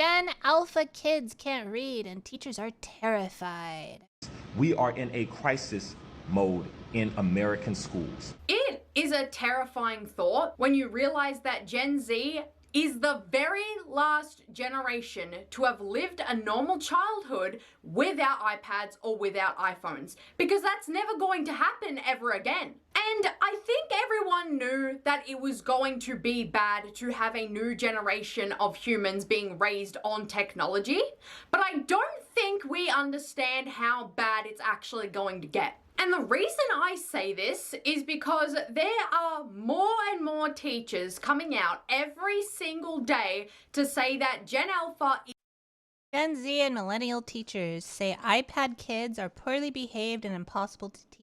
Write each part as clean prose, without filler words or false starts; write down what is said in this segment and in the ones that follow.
Gen Alpha kids can't read and teachers are terrified. We are in a crisis mode in American schools. It is a terrifying thought when you realize that Gen Z is the very last generation to have lived a normal childhood without iPads or without iPhones, because that's never going to happen ever again. And I think everyone knew that it was going to be bad to have a new generation of humans being raised on technology, but I don't think we understand how bad it's actually going to get. And the reason I say this is because there are more and more teachers coming out every single day to say that Gen Alpha is Gen Z and millennial teachers say iPad kids are poorly behaved and impossible to teach.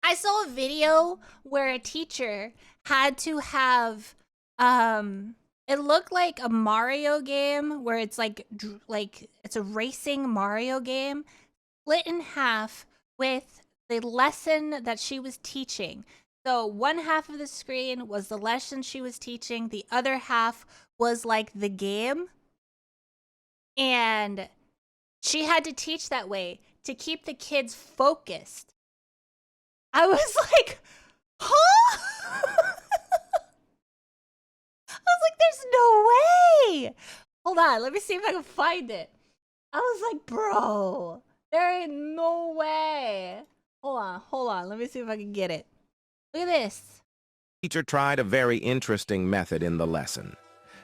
I saw a video where a teacher had to have, it looked like a Mario game where it's like it's a racing Mario game, split in half with the lesson that she was teaching. So one half of the screen was the lesson she was teaching. The other half was like the game. And she had to teach that way to keep the kids focused. I was like, huh? I was like, there's no way. Hold on, let me see if I can find it. I was like, bro, there ain't no way. Hold on. Let me see if I can get it. Look at this. Teacher tried a very interesting method in the lesson.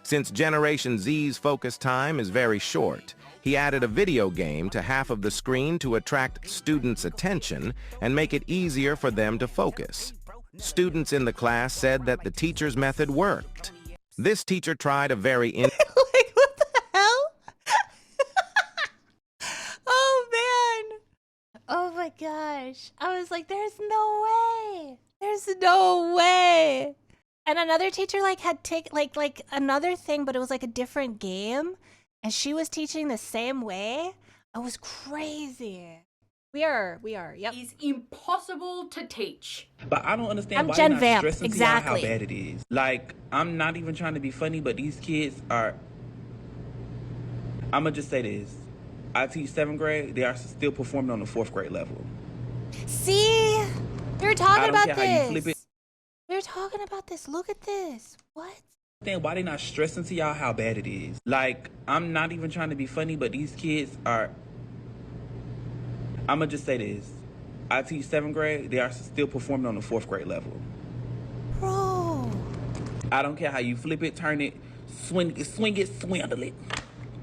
Since Generation Z's focus time is very short, he added a video game to half of the screen to attract students' attention and make it easier for them to focus. Students in the class said that the teacher's method worked. This teacher tried a very Like, what the hell? Oh, man. Oh, my gosh. I was like, there's no way. There's no way. And another teacher like had like another thing, but it was like a different game. And she was teaching the same way. It was crazy. We are, yep. is impossible to teach. But I don't understand I'm why Gen you're not Vamp, stressing to y'all how exactly. bad it is. Like, I'm not even trying to be funny, but these kids are... I'ma just say this. I teach 7th grade, they are still performing on the 4th grade level. See? We were talking about how you flip this. it. We were talking about this. Look at this. What? Understand why they not stressing to y'all how bad it is. Like, I'm not even trying to be funny, but these kids are... I'ma just say this. I teach 7th grade, they are still performing on the 4th grade level. Bro. I don't care how you flip it, turn it, swing it, swindle it.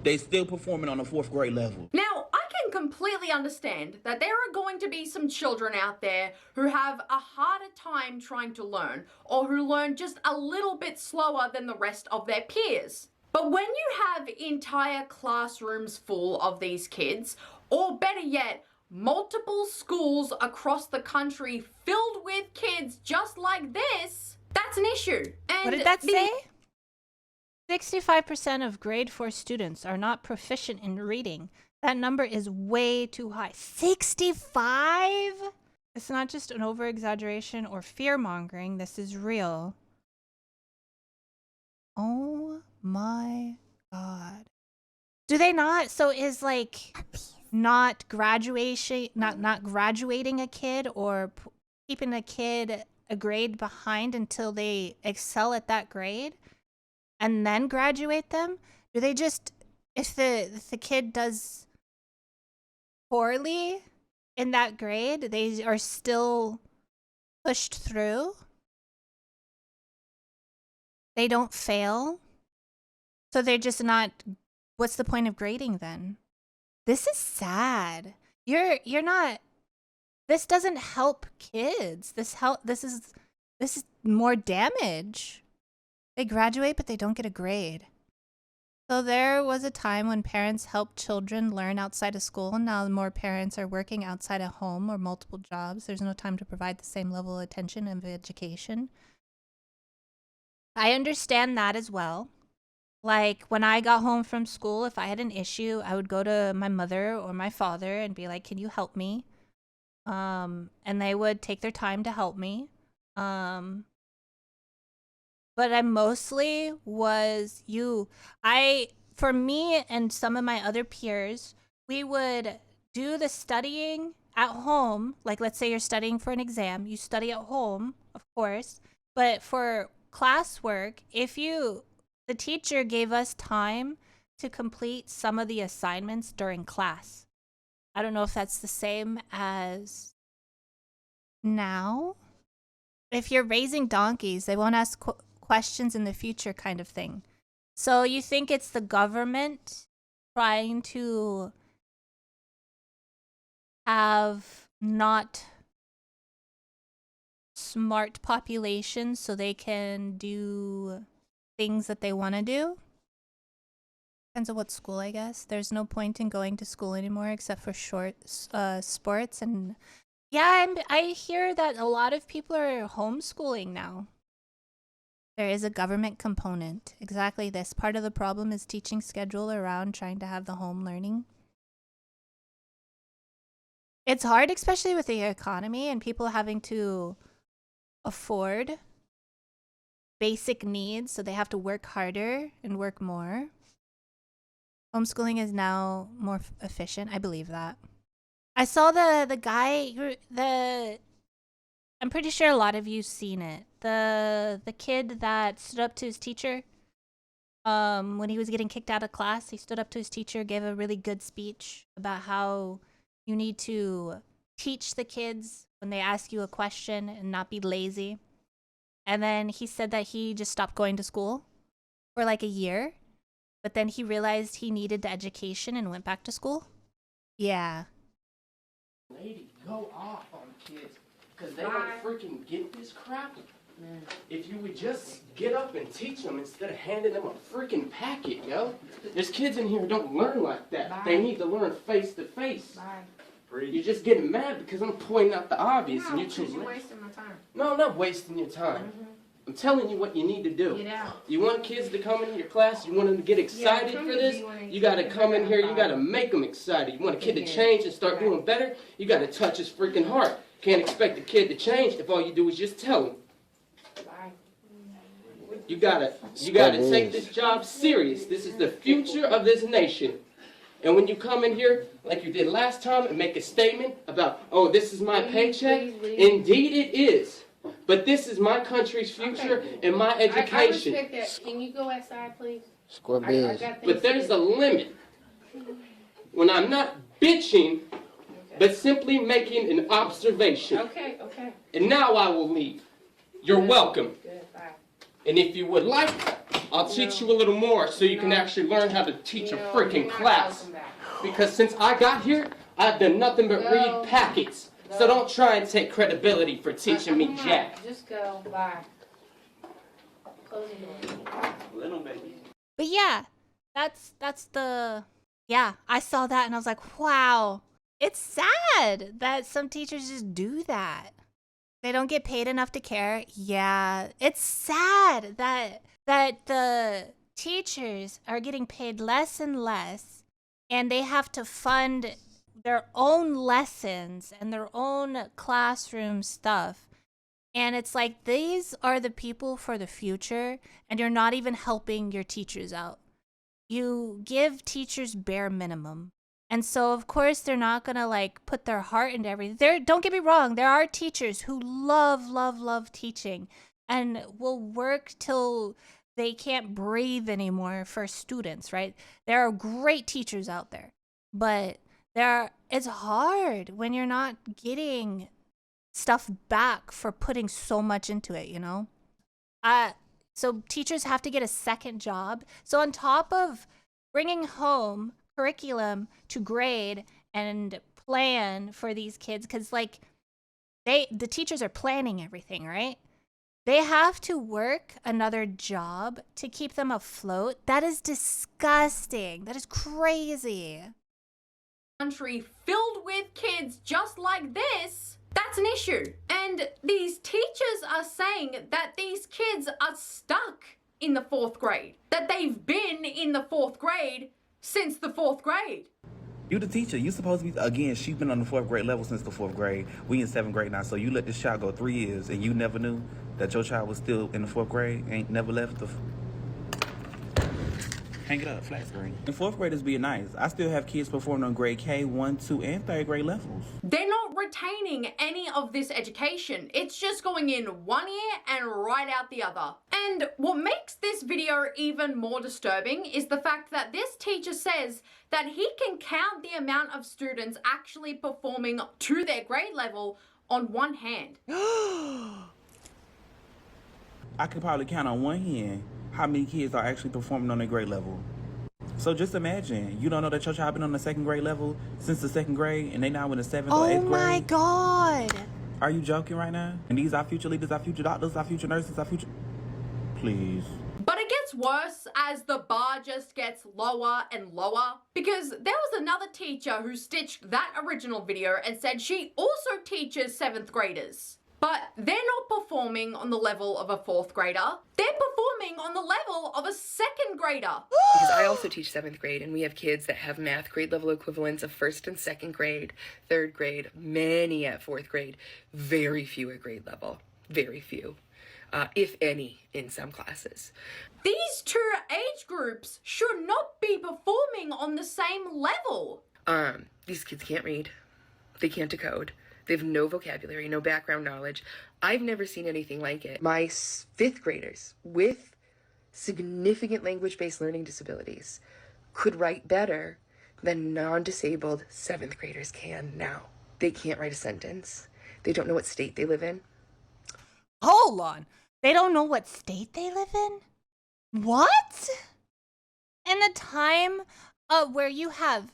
They still performing on the 4th grade level. Now, I can completely understand that there are going to be some children out there who have a harder time trying to learn, or who learn just a little bit slower than the rest of their peers. But when you have entire classrooms full of these kids, or better yet, multiple schools across the country filled with kids just like this, that's an issue. And What did that say? 65% of grade 4 students are not proficient in reading. That number is way too high. 65? It's not just an over-exaggeration or fear-mongering. This is real. Oh my God. Do they not? So is like not graduation, not graduating a kid, or keeping a kid a grade behind until they excel at that grade and then graduate them? Do they just, if the kid does poorly in that grade, they are still pushed through? They don't fail? So they're just not, what's the point of grading then? This is sad. You're not, this doesn't help kids. This is more damage. They graduate, but they don't get a grade. So there was a time when parents helped children learn outside of school. Now more parents are working outside of home or multiple jobs. There's no time to provide the same level of attention and education. I understand that as well. Like when I got home from school, if I had an issue, I would go to my mother or my father and be like, can you help me? And they would take their time to help me. But I mostly was for me and some of my other peers, we would do the studying at home. Like, let's say you're studying for an exam, you study at home, of course. But for classwork, the teacher gave us time to complete some of the assignments during class. I don't know if that's the same as now. If you're raising donkeys, they won't ask questions in the future, kind of thing. So you think it's the government trying to have not smart populations so they can do things that they want to do? Depends on what school, I guess. There's no point in going to school anymore except for sports. And yeah, I hear that a lot of people are homeschooling now. There is a government component. Exactly this. Part of the problem is teaching schedule around trying to have the home learning. It's hard, especially with the economy and people having to afford basic needs, so they have to work harder and work more. Homeschooling is now more efficient. I believe that. I saw the guy, I'm pretty sure a lot of you've seen it. The kid that stood up to his teacher when he was getting kicked out of class. He stood up to his teacher, gave a really good speech about how you need to teach the kids when they ask you a question and not be lazy. And then he said that he just stopped going to school for like a year. But then he realized he needed the education and went back to school. Yeah. Lady, go off on kids, because they don't freaking get this crap. If you would just get up and teach them instead of handing them a freaking packet, yo. There's kids in here who don't learn like that. Bye. They need to learn face to face. Bye. You're just getting mad because I'm pointing out the obvious and you're because choosing. you're wasting my time. No, I'm not wasting your time. I'm telling you what you need to do. Get out. You want kids to come into your class, you want them to get excited come for to this, B1 you gotta come in here, you Bye. gotta make them excited. You want a kid to change and start doing better, you gotta touch his freaking heart. Can't expect a kid to change if all you do is just tell him. Bye. You gotta take this job serious. This is the future of this nation. And when you come in here, like you did last time, and make a statement about, oh, this is my paycheck, indeed it is. But this is my country's future and my education. I respect that. Can you go outside, please? Score I biz. got things But there's to a limit. When I'm not bitching, but simply making an observation. Okay, okay. And now I will leave. You're welcome. Good, bye. And if you would like, I'll teach you a little more so you can actually learn how to teach a freaking class. Because since I got here, I've done nothing but read packets. So don't try and take credibility for teaching me jack. Just go, bye. Close the door. Little baby. But yeah, that's the, yeah, I saw that and I was like, wow, it's sad that some teachers just do that. They don't get paid enough to care. Yeah, it's sad that the teachers are getting paid less and less and they have to fund their own lessons and their own classroom stuff. And it's like, these are the people for the future, and you're not even helping your teachers out. You give teachers bare minimum. And so, of course, they're not going to, like, put their heart into everything. Don't get me wrong. There are teachers who love teaching and will work till they can't breathe anymore for students, right? There are great teachers out there. But it's hard when you're not getting stuff back for putting so much into it, you know? So teachers have to get a second job. So on top of bringing home curriculum to grade and plan for these kids, because like the teachers are planning everything, right? They have to work another job to keep them afloat. That is disgusting. That is crazy. Country filled with kids just like this, that's an issue. And these teachers are saying that these kids are stuck in the 4th grade, that they've been in the 4th grade since the 4th grade. You the teacher. You supposed to be, again, she's been on the 4th grade level since the 4th grade. We in 7th grade now, so you let this child go 3 years and you never knew that your child was still in the 4th grade, ain't never left the... Hang it up, flat screen. And fourth graders being nice. I still have kids performing on grade K, 1, 2, and 3rd grade levels. They're not retaining any of this education. It's just going in one ear and right out the other. And what makes this video even more disturbing is the fact that this teacher says that he can count the amount of students actually performing to their grade level on one hand. I could probably count on one hand how many kids are actually performing on their grade level. So just imagine, you don't know that your child been on the 2nd grade level since the 2nd grade and they now in the 7th or 8th grade? Oh my God. Are you joking right now? And these are future leaders, our future doctors, our future nurses, our future... Please. But it gets worse as the bar just gets lower and lower, because there was another teacher who stitched that original video and said she also teaches 7th graders. But they're not performing on the level of a 4th grader. They're performing on the level of a 2nd grader. Because I also teach 7th grade, and we have kids that have math grade level equivalents of 1st and 2nd grade, 3rd grade, many at 4th grade, very few at grade level, very few, if any, in some classes. These two age groups should not be performing on the same level. These kids can't read. They can't decode. They have no vocabulary, no background knowledge. I've never seen anything like it. My 5th graders with significant language-based learning disabilities could write better than non-disabled 7th graders can now. They can't write a sentence. They don't know what state they live in. Hold on. They don't know what state they live in? What? In a time where you have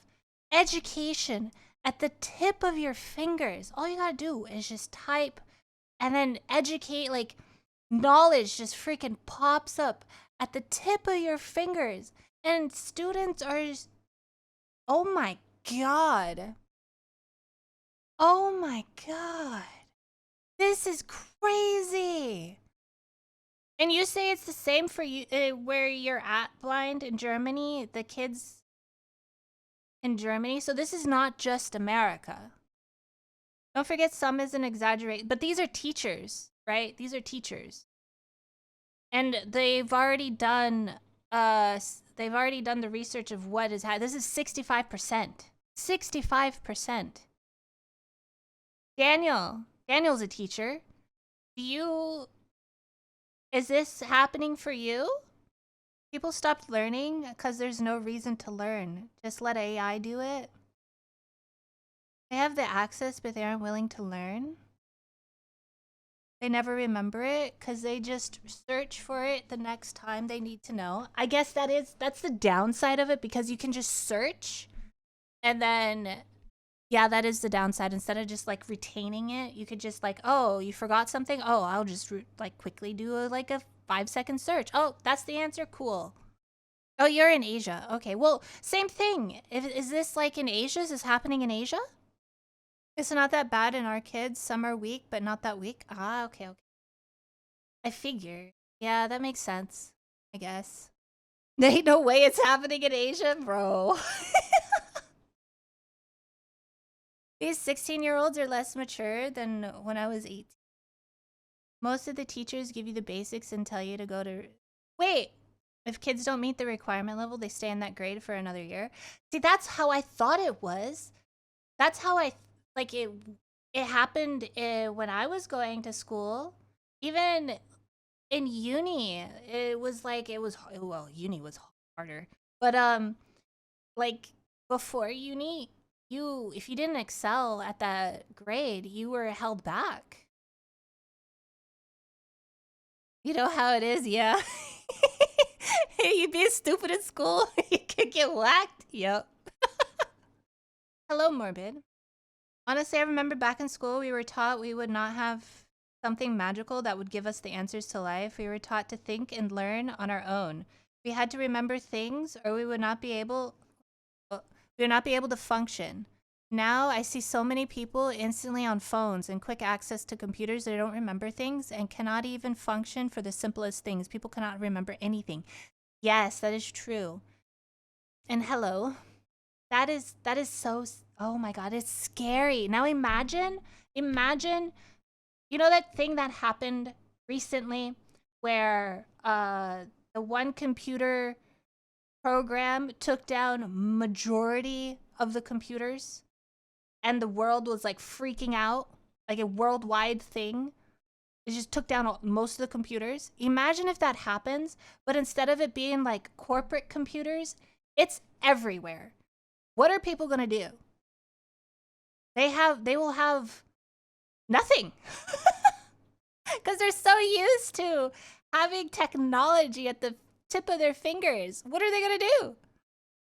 education at the tip of your fingers, all you gotta do is just type and then educate, like knowledge just freaking pops up at the tip of your fingers. And students are just, oh my God. Oh my God. This is crazy. And you say it's the same for you where you're at, blind, in Germany, the kids in Germany. So this is not just America. Don't forget, some is an exaggerate, but these are teachers, right? These are teachers. And they've already done the research of what is this is 65%. 65%. Daniel's a teacher. Is this happening for you? People stopped learning because there's no reason to learn. Just let AI do it. They have the access, but they aren't willing to learn. They never remember it because they just search for it the next time they need to know. I guess that's the downside of it, because you can just search and then, yeah, that is the downside. Instead of just like retaining it, you could just like, oh, you forgot something? Oh, I'll just like quickly do a 5-second search. Oh, that's the answer. Cool. Oh, you're in Asia. Okay, well, same thing. Is this like in Asia? Is this happening in Asia? It's not that bad in our kids. Some are weak, but not that weak. Ah, okay. I figure. Yeah, that makes sense, I guess. There ain't no way it's happening in Asia, bro. These 16-year-olds are less mature than when I was 18. Most of the teachers give you the basics and tell you to go to... Wait! If kids don't meet the requirement level, they stay in that grade for another year. See, that's how I thought it was. That's how it happened when I was going to school. Even in uni, well, uni was harder. But, like, before uni, if you didn't excel at that grade, you were held back. You know how it is, yeah. You be stupid in school, you could get whacked. Yep. Hello, Morbid. Honestly, I remember back in school, we were taught we would not have something magical that would give us the answers to life. We were taught to think and learn on our own. We had to remember things, or we would not be able to function. Now I see so many people instantly on phones and quick access to computers that don't remember things and cannot even function for the simplest things. People cannot remember anything. Yes, that is true. And hello. That is so, oh my God, it's scary. Now imagine, you know that thing that happened recently where the one computer program took down majority of the computers and the world was like freaking out, like a worldwide thing. It just took down most of the computers. Imagine if that happens, but instead of it being like corporate computers, it's everywhere. What are people gonna do? They will have nothing. Because they're so used to having technology at the tip of their fingers. What are they gonna do?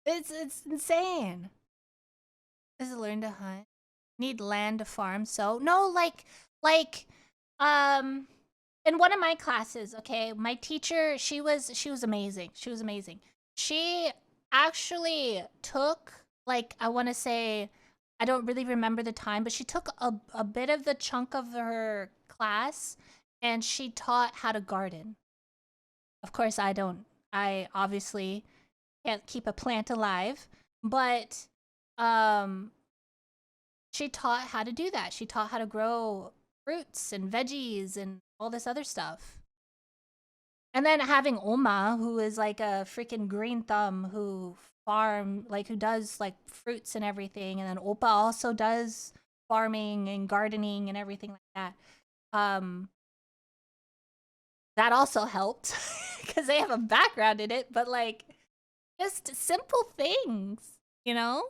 It's insane. Does it learn to hunt? Need land to farm? So no, like in one of my classes, okay, my teacher, she was amazing. She was amazing. She actually took, like, I want to say, I don't really remember the time, but she took a bit of the chunk of her class and she taught how to garden. Of course, I obviously can't keep a plant alive, but she taught how to do that. She taught how to grow fruits and veggies and all this other stuff. And then having Oma, who is like a freaking green thumb who who does like fruits and everything. And then Opa also does farming and gardening and everything like that. That also helped because they have a background in it, but like just simple things, you know?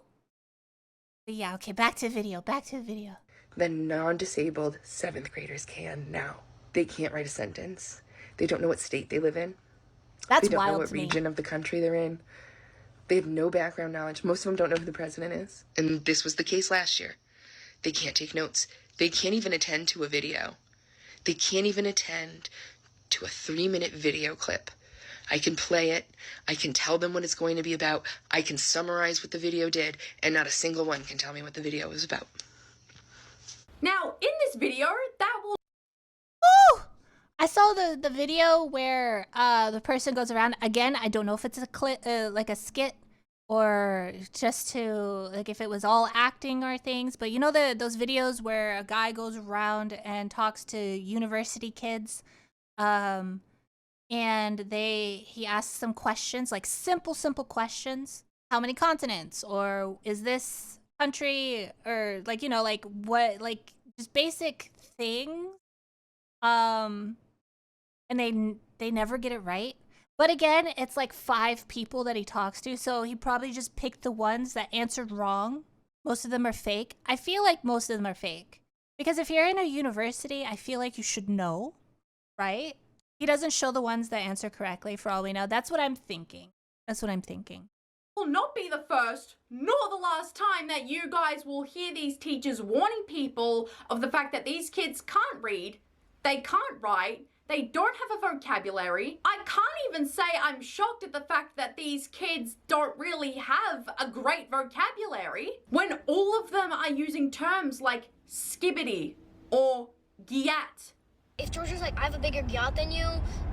But yeah, okay, back to video. The non-disabled 7th graders can now. They can't write a sentence. They don't know what state they live in. That's they don't know wild what to me. region of the country they're in. They have no background knowledge. Most of them don't know who the president is. And this was the case last year. They can't take notes. They can't even attend to a video. They can't even attend to a 3-minute video clip. I can play it. I can tell them what it's going to be about. I can summarize what the video did, and not a single one can tell me what the video was about. Now, in this video, that will... Ooh! I saw the video where the person goes around. Again, I don't know if it's a clip, like a skit, or just to, like, if it was all acting or things. But you know those videos where a guy goes around and talks to university kids, and he asks some questions, like simple questions. How many continents? Or is this country? Or like, you know, like what, like just basic things. And they never get it right. But again, it's like 5 people that he talks to, so he probably just picked the ones that answered wrong. Most of them are fake. I feel like most of them are fake. Because if you're in a university, I feel like you should know, right? He doesn't show the ones that answer correctly, for all we know. That's what I'm thinking. Will not be the first nor the last time that you guys will hear these teachers warning people of the fact that these kids can't read, they can't write, they don't have a vocabulary. I can't even say I'm shocked at the fact that these kids don't really have a great vocabulary when all of them are using terms like skibbity or gyat. If George was like, I have a bigger yacht than you,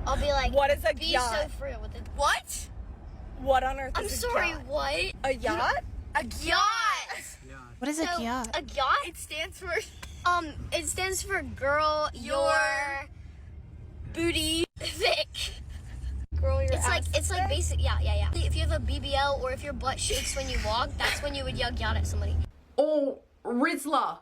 I'll be like, what is a be yacht? so free with it. What? What on earth I'm is sorry, a yacht? what? A yacht? A yacht! What is a So, yacht? a yacht? It stands for It stands for girl, your booty thick. girl your It's like, ass thick? basic, yeah. If you have a BBL or if your butt shakes when you walk, that's when you would yell yacht at somebody. Or Rizzler,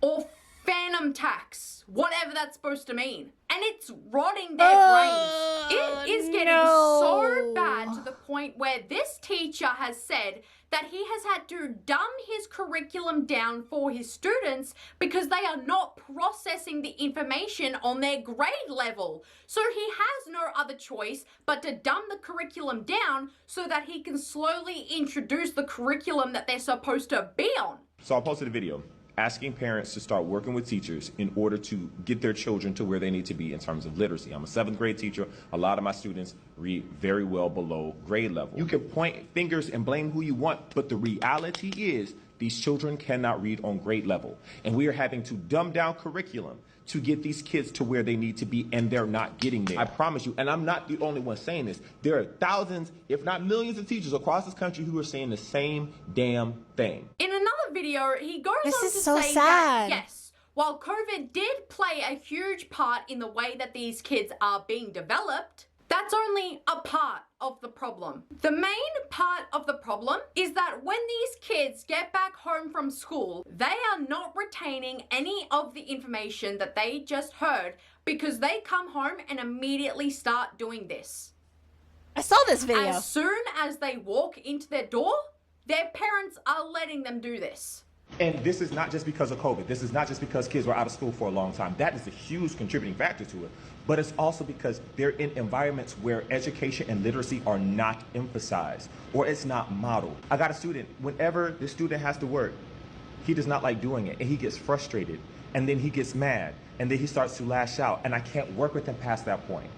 or Phantom Tax, whatever that's supposed to mean. And it's rotting their brains. It is getting so bad to the point where this teacher has said that he has had to dumb his curriculum down for his students because they are not processing the information on their grade level. So he has no other choice but to dumb the curriculum down so that he can slowly introduce the curriculum that they're supposed to be on. So I posted a video asking parents to start working with teachers in order to get their children to where they need to be in terms of literacy. I'm a 7th grade teacher. A lot of my students read very well below grade level. You can point fingers and blame who you want, but the reality is these children cannot read on grade level. And we are having to dumb down curriculum to get these kids to where they need to be, and they're not getting there. I promise you, and I'm not the only one saying this. There are thousands, if not millions of teachers across this country who are saying the same damn thing. In another video, he goes This on is to so say sad. that, yes, while COVID did play a huge part in the way that these kids are being developed, that's only a part of the problem. The main part of the problem is that when these kids get back home from school, they are not retaining any of the information that they just heard because they come home and immediately start doing this. I saw this video. As soon as they walk into their door, their parents are letting them do this. And this is not just because of COVID. This is not just because kids were out of school for a long time. That is a huge contributing factor to it. But it's also because they're in environments where education and literacy are not emphasized or it's not modeled. I got a student, whenever the student has to work, he does not like doing it and he gets frustrated and then he gets mad and then he starts to lash out and I can't work with him past that point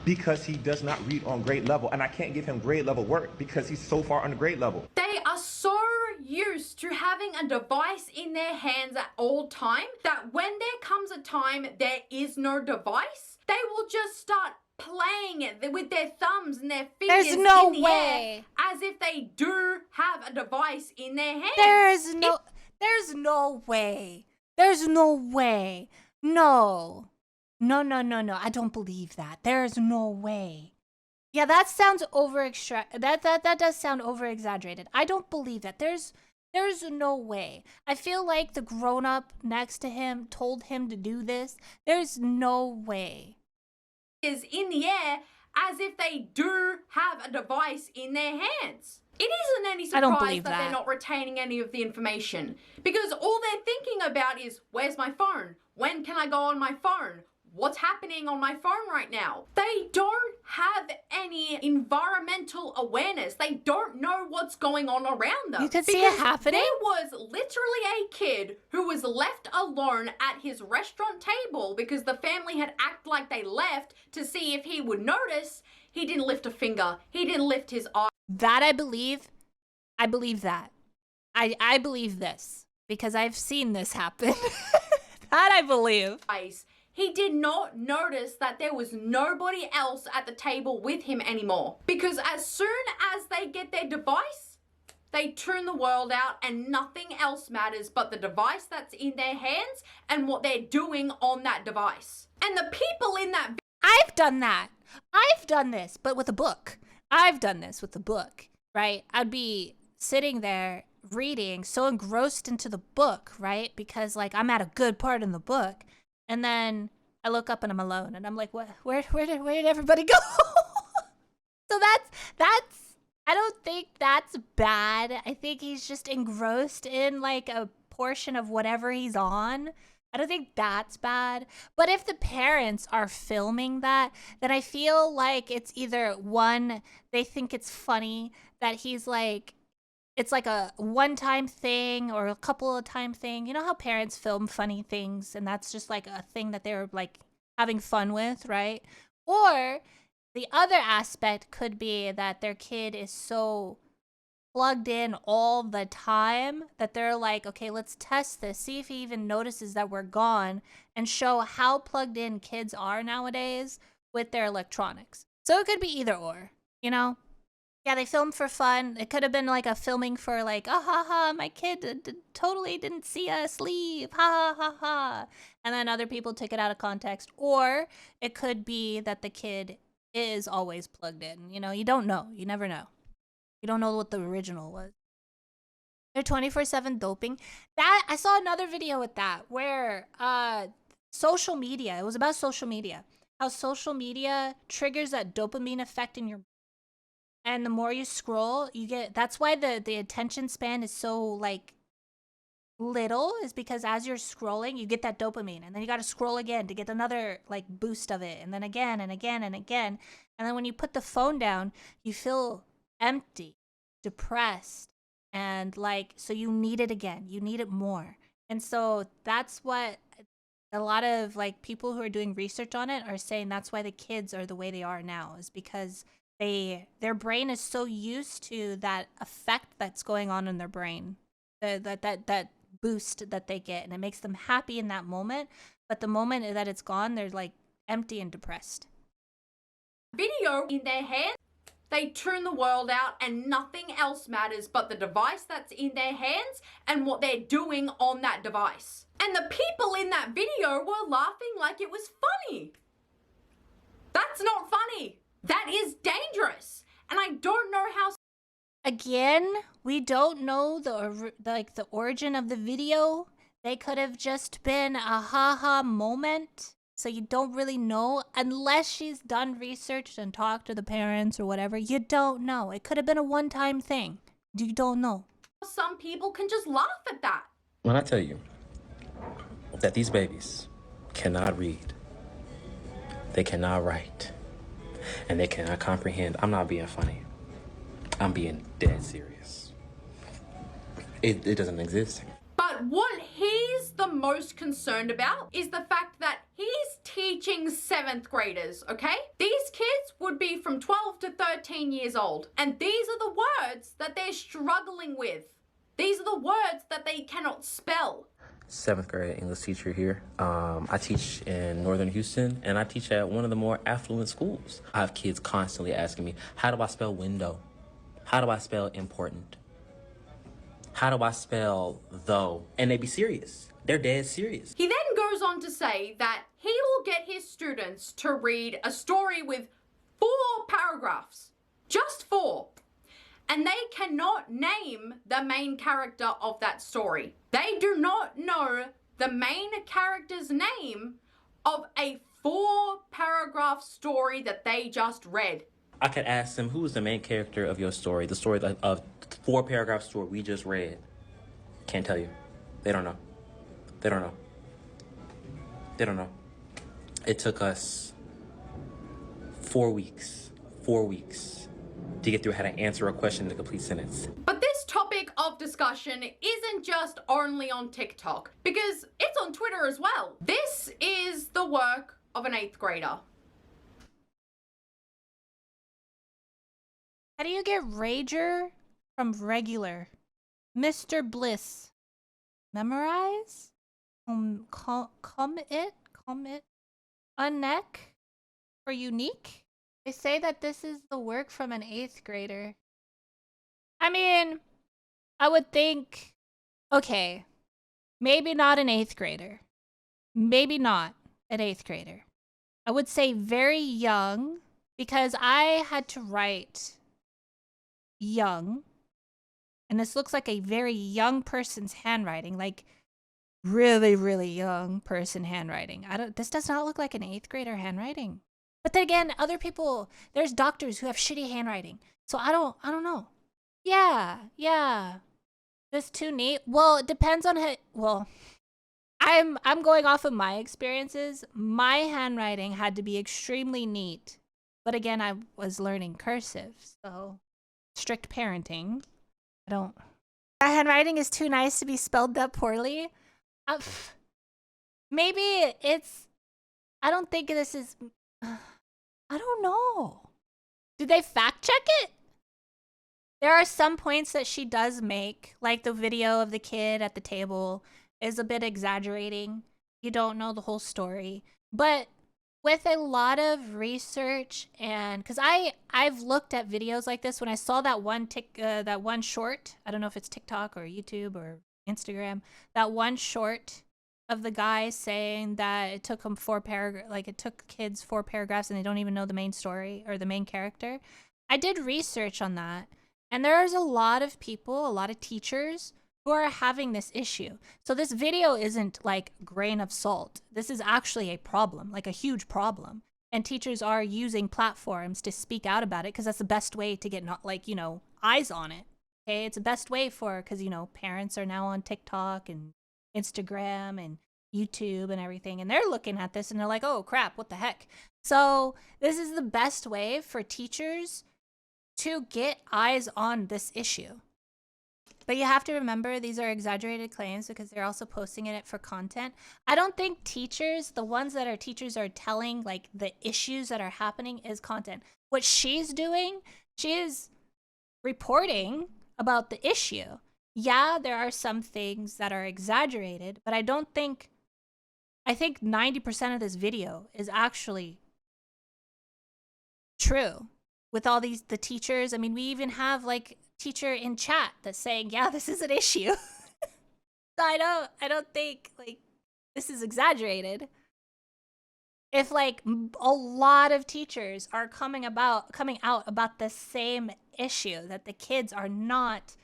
because he does not read on grade level and I can't give him grade level work because he's so far on the grade level. They are so used to having a device in their hands at all time that when there comes a time there is no device, they will just start playing it with their thumbs and their fingers There's no in the way. air as if they do have a device in their hands. There's no way. There's no way. No. No. I don't believe that. There's no way. Yeah, that sounds that does sound over exaggerated. I don't believe that. There's no way. I feel like the grown up next to him told him to do this. There's no way. Is in the air as if they do have a device in their hands. It isn't any I don't surprise believe that that. they're not retaining any of the information because all they're thinking about is where's my phone? When can I go on my phone? What's happening on my phone right now? They don't have any environmental awareness. They don't know what's going on around them. You could see it happening. There was literally a kid who was left alone at his restaurant table because the family had acted like they left to see if he would notice. He didn't lift a finger. He didn't lift his eye. That I believe. I believe that. I believe this because I've seen this happen. That I believe. He did not notice that there was nobody else at the table with him anymore. Because as soon as they get their device, they tune the world out and nothing else matters but the device that's in their hands and what they're doing on that device. And the people in that... I've done that. I've done this, but with a book. I've done this with a book, right? I'd be sitting there reading, so engrossed into the book, right? Because like I'm at a good part in the book. And then I look up and I'm alone and I'm like, what? Where did everybody go? So that's I don't think that's bad. I think he's just engrossed in like a portion of whatever he's on. I don't think that's bad. But if the parents are filming that, then I feel like it's either one, they think it's funny that he's like, it's like a one-time thing or a couple of time thing. You know how parents film funny things and that's just like a thing that they're like having fun with, right? Or the other aspect could be that their kid is so plugged in all the time that they're like, okay, let's test this, see if he even notices that we're gone and show how plugged in kids are nowadays with their electronics. So it could be either or, you know? Yeah, they filmed for fun. It could have been like a filming for like, oh, ha, ha, my kid totally didn't see us leave, ha, ha, ha, ha. And then other people took it out of context. Or it could be that the kid is always plugged in. You know, you don't know. You never know. You don't know what the original was. They're 24/7 doping. That I saw another video with that where social media, it was about social media. How social media triggers that dopamine effect in your. And the more you scroll, you get, that's why the attention span is so like little, is because as you're scrolling, you get that dopamine and then you got to scroll again to get another like boost of it. And then again and again and again. And then when you put the phone down, you feel empty, depressed, and like, so you need it again. You need it more. And so that's what a lot of like people who are doing research on it are saying that's why the kids are the way they are now, is because their brain is so used to that effect that's going on in their brain, that boost that they get, and it makes them happy in that moment. But the moment that it's gone, they're like empty and depressed. Video in their hand, they tune the world out and nothing else matters but the device that's in their hands and what they're doing on that device. And the people in that video were laughing like it was funny. That's not funny. That is dangerous. And I don't know how. Again, we don't know the origin of the video. They could have just been a haha moment. So you don't really know unless she's done research and talked to the parents or whatever. You don't know. It could have been a one-time thing. You don't know. Some people can just laugh at that. When I tell you that these babies cannot read, they cannot write, and they cannot comprehend, I'm not being funny. I'm being dead serious. It doesn't exist. But what he's the most concerned about is the fact that he's teaching 7th graders, okay? These kids would be from 12 to 13 years old. And these are the words that they're struggling with. These are the words that they cannot spell. 7th grade English teacher here. I teach in Northern Houston, and I teach at one of the more affluent schools. I have kids constantly asking me, how do I spell window? How do I spell important? How do I spell though? And they be serious. They're dead serious. He then goes on to say that he will get his students to read a story with 4 paragraphs. Just 4. And they cannot name the main character of that story. They do not know the main character's name of a 4-paragraph story that they just read. I could ask them, who is the main character of your story? The story of 4-paragraph story we just read. Can't tell you. They don't know. They don't know. They don't know. It took us 4 weeks to get through how to answer a question in a complete sentence. But this topic of discussion isn't just only on TikTok, because it's on Twitter as well. This is the work of an 8th grader. How do you get rager from regular? Mr. Bliss. Memorize? Commit? Unneck? For unique? They say that this is the work from an 8th grader. I mean, I would think, okay, maybe not an 8th grader. Maybe not an 8th grader. I would say very young, because I had to write young, and this looks like a very young person's handwriting, like really, really young person handwriting. This does not look like an 8th grader handwriting. But then again, other people, there's doctors who have shitty handwriting. So I don't know. Yeah. This too neat. Well, it depends on I'm going off of my experiences. My handwriting had to be extremely neat. But again, I was learning cursive, so strict parenting. That handwriting is too nice to be spelled that poorly. Maybe it's, I don't think this is, I don't know. Did they fact check it? There are some points that she does make, like the video of the kid at the table is a bit exaggerating. You don't know the whole story. But with a lot of research, and because I've looked at videos like this when I saw that one short, I don't know if it's TikTok or YouTube or Instagram, that one short of the guy saying that it took him it took kids 4 paragraphs and they don't even know the main story or the main character. I did research on that, and there's a lot of people, a lot of teachers who are having this issue. So this video isn't like grain of salt. This is actually a problem, like a huge problem. And teachers are using platforms to speak out about it because that's the best way to get eyes on it. Okay, it's the best way because parents are now on TikTok and Instagram and YouTube and everything, and they're looking at this and they're like, oh crap, what the heck? So this is the best way for teachers to get eyes on this issue. But you have to remember, these are exaggerated claims because they're also posting it for content. I don't think teachers, the ones that are teachers, are telling like the issues that are happening is content. What she's doing, she is reporting about the issue. Yeah, there are some things that are exaggerated, but I think 90% of this video is actually true. With all the teachers, I mean, we even have like teacher in chat that's saying, yeah, this is an issue. So I don't think like this is exaggerated. if like a lot of teachers are coming out about the same issue, that the kids are not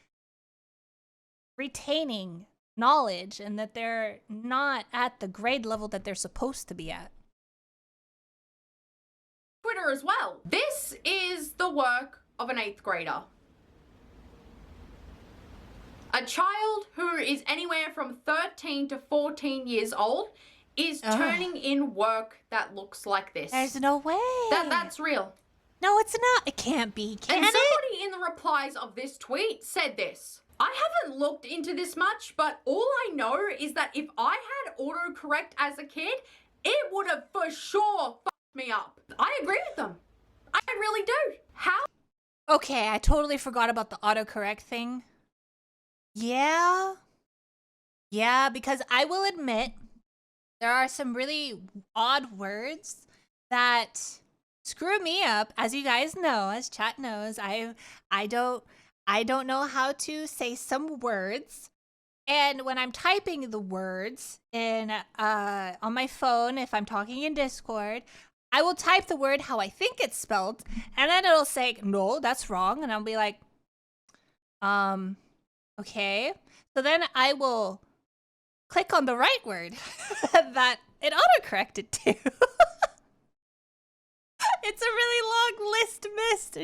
retaining knowledge and that they're not at the grade level that they're supposed to be at. Twitter as well. This is the work of an 8th grader. A child who is anywhere from 13 to 14 years old is turning in work that looks like this. There's no way. That's real. No, it's not. It can't be, can and it? somebody in the replies of this tweet said this. I haven't looked into this much, but all I know is that if I had autocorrect as a kid, it would have for sure fucked me up. I agree with them. I really do. How? Okay, I totally forgot about the autocorrect thing. Yeah. Yeah, because I will admit there are some really odd words that screw me up. As you guys know, as chat knows, I don't know how to say some words. And when I'm typing the words in on my phone, if I'm talking in Discord, I will type the word how I think it's spelled, and then it'll say, no, that's wrong. And I'll be like, okay. So then I will click on the right word that it autocorrected to. It's a really long list missed.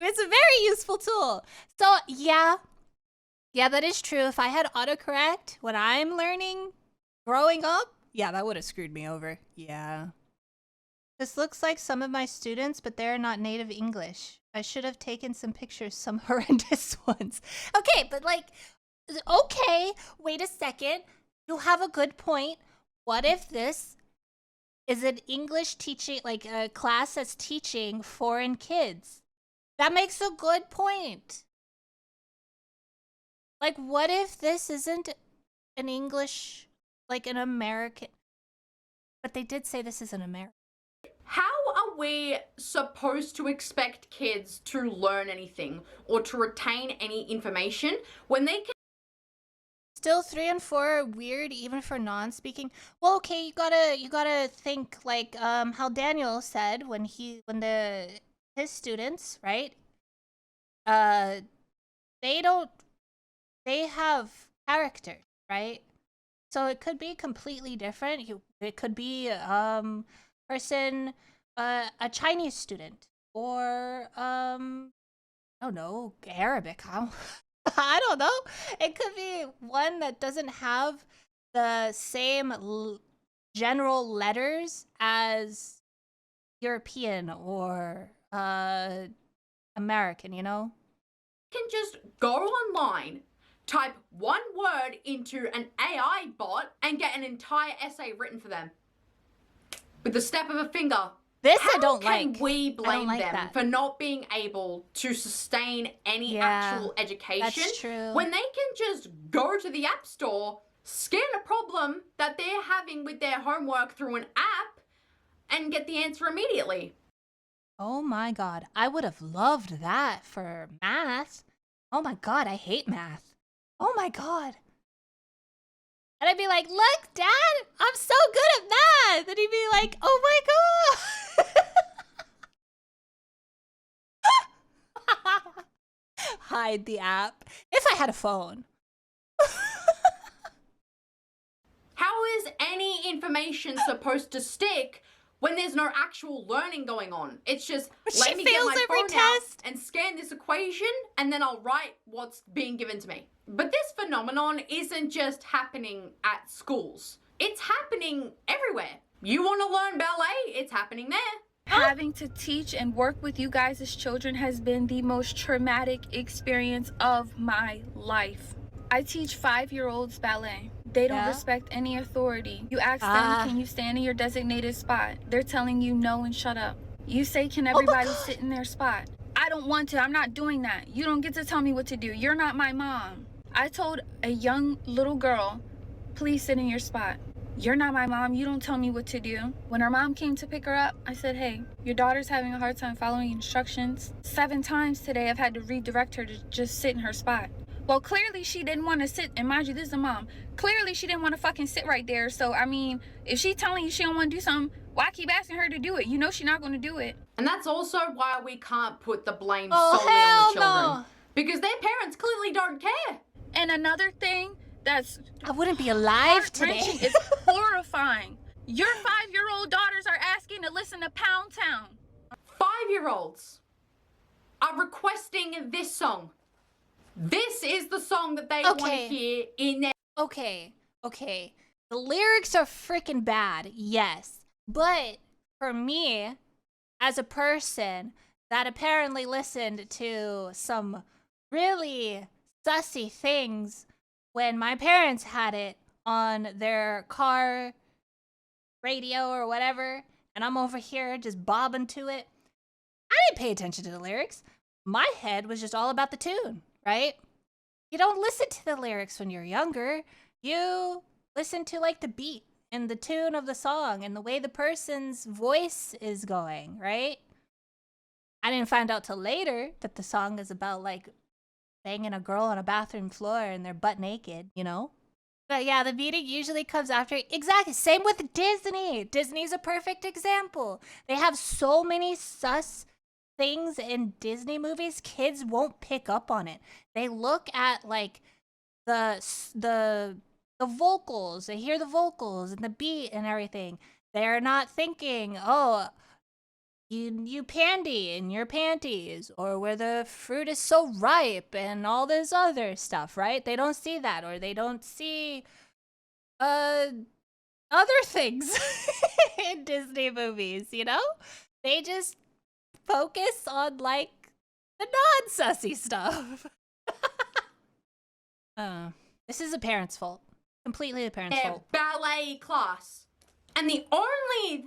It's a very useful tool. So yeah, that is true. If I had autocorrect when I'm learning, growing up, yeah, that would have screwed me over. Yeah. This looks like some of my students, but they're not native English. I should have taken some pictures, some horrendous ones. Okay, but like, okay, wait a second. You have a good point. What if this is an English teaching, like a class that's teaching foreign kids? That makes a good point. Like, what if this isn't an English, like an American? But they did say this is an American. How are we supposed to expect kids to learn anything or to retain any information when they can? Still 3 and 4 are weird even for non-speaking. Well, okay, you gotta think like how Daniel said when his students, right? They have characters, right? So it could be completely different. It could be person, a Chinese student, or I don't know, Arabic. I don't know. It could be one that doesn't have the same general letters as European or American, you know? Can just go online, type one word into an AI bot, and get an entire essay written for them. With the step of a finger. This I don't like. How can we blame them that. for not being able to sustain any actual education? That's true. When they can just go to the App Store, scan a problem that they're having with their homework through an app, and get the answer immediately. Oh my god, I would have loved that for math. Oh my god, I hate math. Oh my god. And I'd be like, look, Dad, I'm so good at math. And he'd be like, oh my god. Hide the app. If I had a phone. How is any information supposed to stick when there's no actual learning going on? It's just, let me get my phone out and scan this equation, and then I'll write what's being given to me. But this phenomenon isn't just happening at schools. It's happening everywhere. You want to learn ballet? It's happening there. Having to teach and work with you guys as children has been the most traumatic experience of my life. I teach 5-year-olds ballet. They don't respect any authority. You ask them, can you stand in your designated spot? They're telling you no and shut up. You say, can everybody sit in their spot? I don't want to. I'm not doing that. You don't get to tell me what to do. You're not my mom. I told a young little girl, please sit in your spot. You're not my mom. You don't tell me what to do. When her mom came to pick her up, I said, hey, your daughter's having a hard time following instructions. 7 times today I've had to redirect her to just sit in her spot. Well, clearly she didn't want to sit, and mind you, this is a mom. Clearly she didn't want to fucking sit right there. So, I mean, if she's telling you she don't want to do something, why keep asking her to do it? You know she's not going to do it. And that's also why we can't put the blame Oh, solely on the hell children. no. Because their parents clearly don't care. And another thing that's I wouldn't be alive today. heart-wrenching is horrifying. Your 5-year-old daughters are asking to listen to Pound Town. 5-year-olds are requesting this song. This is the song that they want to hear in their... Okay. The lyrics are freaking bad, yes. But for me, as a person that apparently listened to some really sussy things when my parents had it on their car radio or whatever, and I'm over here just bobbing to it, I didn't pay attention to the lyrics. My head was just all about the tune, right? You don't listen to the lyrics when you're younger. You listen to like the beat and the tune of the song and the way the person's voice is going, right? I didn't find out till later that the song is about like banging a girl on a bathroom floor and they're butt naked, you know? But yeah, the beating usually comes after. Exactly. Same with Disney. Disney's a perfect example. They have so many sus things in Disney movies, kids won't pick up on it. They look at like the vocals, they hear the vocals and the beat and everything. They're not thinking, oh, you pandy in your panties, or where the fruit is so ripe and all this other stuff, right? They don't see that, or they don't see other things in Disney movies, you know? They just focus on like the non-sussy stuff. This is a parent's fault. Completely the parent's fault. Ballet class. And the only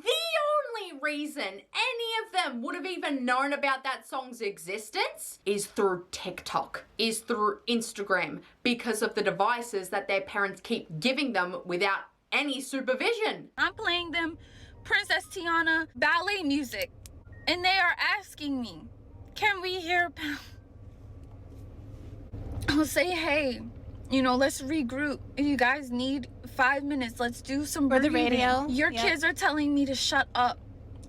reason any of them would have even known about that song's existence is through TikTok, is through Instagram, because of the devices that their parents keep giving them without any supervision. I'm playing them Princess Tiana ballet music, and they are asking me, can we hear Pound? I'll say, hey, you know, let's regroup. If you guys need 5 minutes, let's do some For the breathing. radio. Your Yep. kids are telling me to shut up.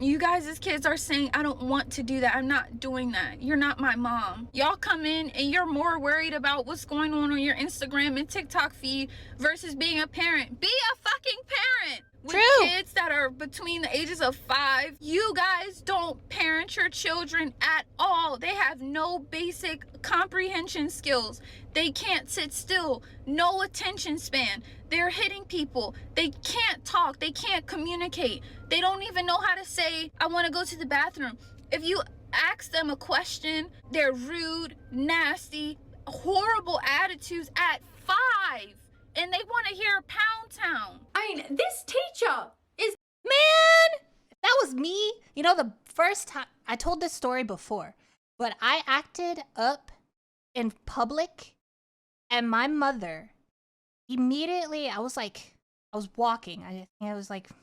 You guys as kids are saying, I don't want to do that. I'm not doing that. You're not my mom. Y'all come in and you're more worried about what's going on your Instagram and TikTok feed versus being a parent. Be a fucking parent. With True. kids that are between the ages of 5, you guys don't parent your children at all. They have no basic comprehension skills. They can't sit still. No attention span. They're hitting people. They can't talk. They can't communicate. They don't even know how to say, I want to go to the bathroom. If you ask them a question, they're rude, nasty, horrible attitudes at 5. And they want to hear Pound Town. I mean, this teacher is... Man, if that was me, you know, the first time, I told this story before, but I acted up in public and my mother immediately, I was walking. I think I was like, I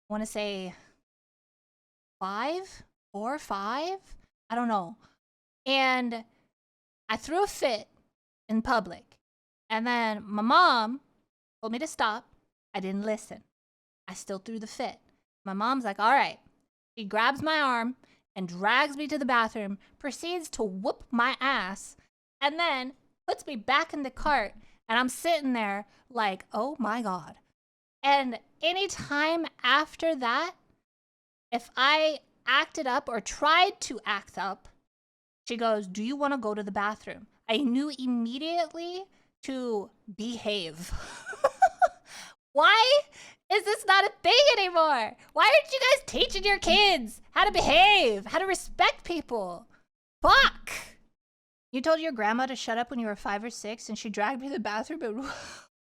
want to say 5, 4, 5, I don't know. And I threw a fit in public. And then my mom told me to stop. I didn't listen. I still threw the fit. My mom's like, all right. She grabs my arm and drags me to the bathroom, proceeds to whoop my ass, and then puts me back in the cart. And I'm sitting there like, oh my God. And anytime after that, if I acted up or tried to act up, she goes, do you want to go to the bathroom? I knew immediately to behave. Why is this not a thing anymore? Why aren't you guys teaching your kids how to behave, how to respect people? Fuck! You told your grandma to shut up when you were 5 or 6 and she dragged me to the bathroom and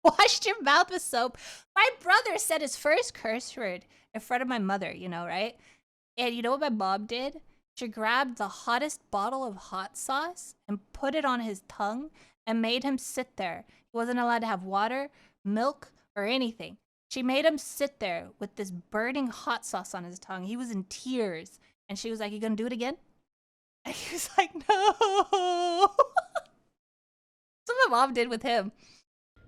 washed your mouth with soap. My brother said his first curse word in front of my mother, you know, right? And you know what my mom did? She grabbed the hottest bottle of hot sauce and put it on his tongue and made him sit there. He wasn't allowed to have water, milk, or anything. She made him sit there with this burning hot sauce on his tongue. He was in tears. And she was like, you gonna do it again? And he was like, no. mom did with him.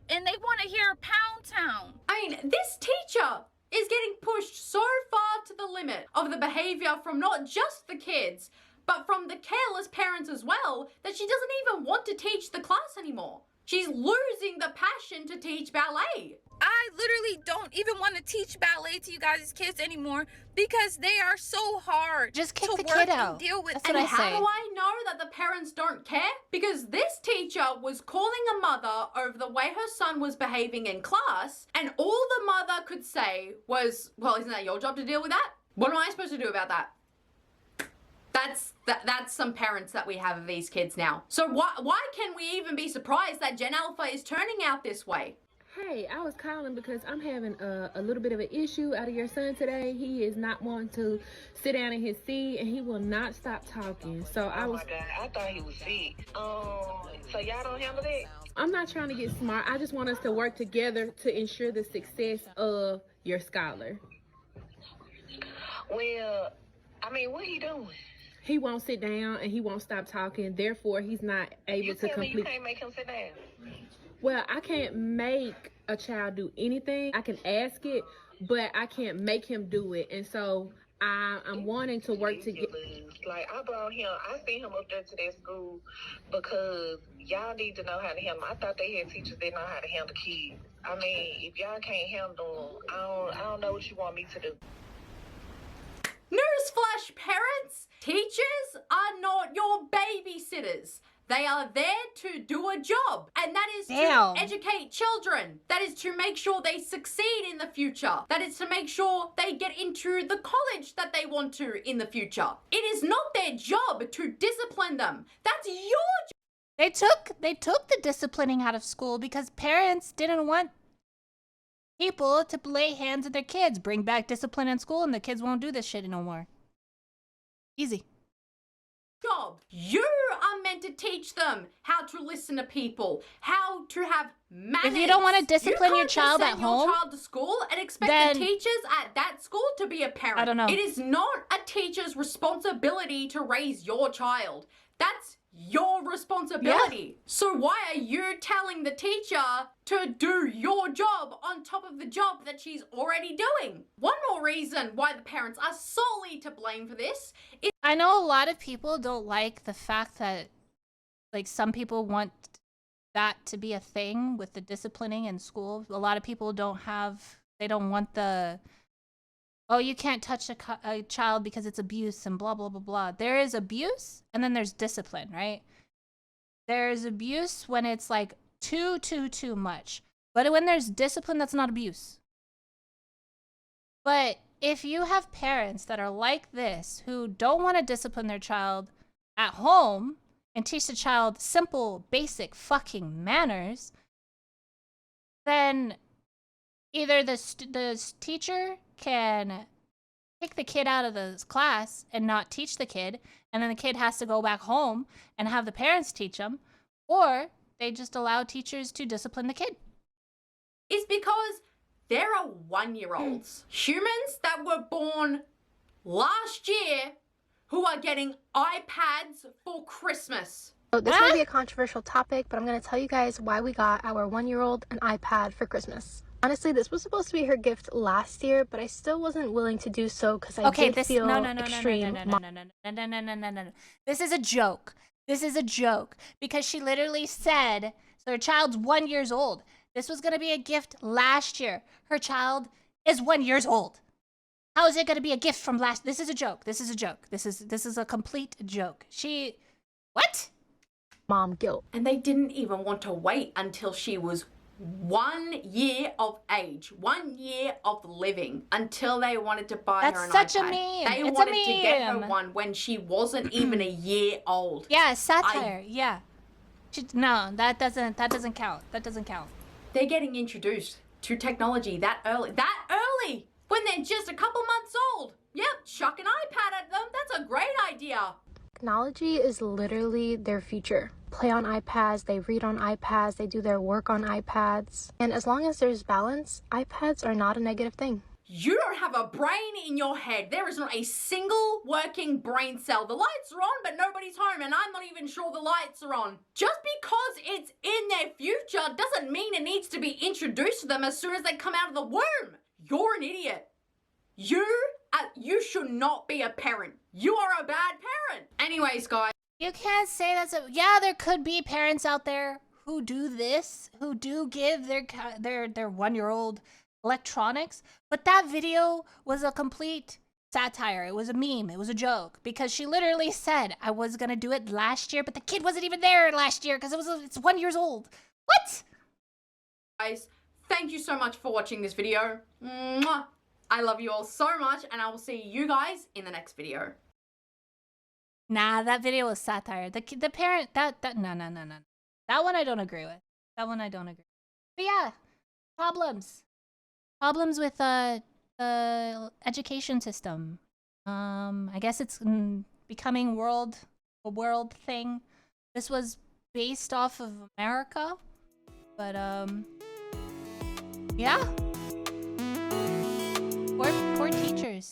And they want to hear Pound Town. I mean, this teacher is getting pushed so far to the limit of the behavior from not just the kids, but from the careless parents as well, that she doesn't even want to teach the class anymore. She's losing the passion to teach ballet. I literally don't even want to teach ballet to you guys' kids anymore because they are so hard. Just kick to the work kid and out. deal with. That's what And I how say. do I know that the parents don't care? Because this teacher was calling a mother over the way her son was behaving in class, and all the mother could say was, well, isn't that your job to deal with that? What am I supposed to do about that? That's some parents that we have of these kids now. So why can we even be surprised that Gen Alpha is turning out this way? Hey, I was calling because I'm having a little bit of an issue out of your son today. He is not wanting to sit down in his seat, and he will not stop talking. So Oh my God, I thought he was sick. So y'all don't handle that? I'm not trying to get smart. I just want us to work together to ensure the success of your scholar. Well, I mean, what he doing? He won't sit down and he won't stop talking. Therefore, he's not able You to tell me complete. you can't make him sit down. Well, I can't make a child do anything. I can ask it, but I can't make him do it. And so I'm wanting to work together. Like, I brought him, I sent him up there to that school because y'all need to know how to handle them. I thought they had teachers that know how to handle kids. I mean, if y'all can't handle them, I don't know what you want me to do. Newsflash, parents! Teachers are not your babysitters. They are there to do a job, and that is Damn. to educate children. That is to make sure they succeed in the future. That is to make sure they get into the college that they want to in the future. It is not their job to discipline them. That's your job. They took the disciplining out of school because parents didn't want people to lay hands on their kids. Bring back discipline in school and the kids won't do this shit no more. Easy. Job. You are meant to teach them how to listen to people, how to have manners. If you don't want to discipline your child at send home, your child to school and expect then the teachers at that school to be a parent. I don't know. It is not a teacher's responsibility to raise your child. That's your responsibility. Yeah. So why are you telling the teacher to do your job on top of the job that she's already doing? One more reason why the parents are solely to blame for this is I know a lot of people don't like the fact that, like, some people want that to be a thing with the disciplining in school. A lot of people don't want the, oh, you can't touch a child because it's abuse and blah, blah, blah, blah. There is abuse and then there's discipline, right? There's abuse when it's like too much. But when there's discipline, that's not abuse. But if you have parents that are like this, who don't want to discipline their child at home and teach the child simple, basic fucking manners, then either the teacher can kick the kid out of the class and not teach the kid, and then the kid has to go back home and have the parents teach them, or they just allow teachers to discipline the kid. is because there are 1-year-olds, humans that were born last year, who are getting iPads for Christmas. So this may be a controversial topic, but I'm going to tell you guys why we got our 1-year-old an iPad for Christmas. Honestly, this was supposed to be her gift last year, but I still wasn't willing to do so because I did feel extreme. No. This is a joke. This is a joke because she literally said, so her child's 1 year old. This was going to be a gift last year. Her child is 1 year old. How is it going to be a gift from last? This is a joke. This is a joke. This is a complete joke. What? Mom guilt. And they didn't even want to wait until she was 1 year of age, 1 year of living, until they wanted to buy her an iPad. That's such a meme. They It's wanted a to get her meme. one when she wasn't even a year old. Yeah, satire. Yeah. No, that doesn't count. That doesn't count. They're getting introduced to technology that early. When they're just a couple months old. Yep, chuck an iPad at them. That's a great idea. Technology is literally their future. Play on iPads, they read on iPads, they do their work on iPads. And as long as there's balance, iPads are not a negative thing. You don't have a brain in your head. There is not a single working brain cell. The lights are on, but nobody's home, and I'm not even sure the lights are on. Just because it's in their future doesn't mean it needs to be introduced to them as soon as they come out of the womb. You're an idiot. You should not be a parent. You are a bad parent. Anyways, guys. You can't say that's a... Yeah, there could be parents out there who do this, who do give their one-year-old electronics, but that video was a complete satire. It was a meme. It was a joke because she literally said I was gonna do it last year, but the kid wasn't even there last year because it's 1 year old. What? Guys, thank you so much for watching this video. Mwah. I love you all so much, and I will see you guys in the next video. Nah, that video was satire. The parent no. That one I don't agree with. That one I don't agree. But yeah, problems with the education system. I guess it's becoming a world thing. This was based off of America, but yeah. Poor teachers.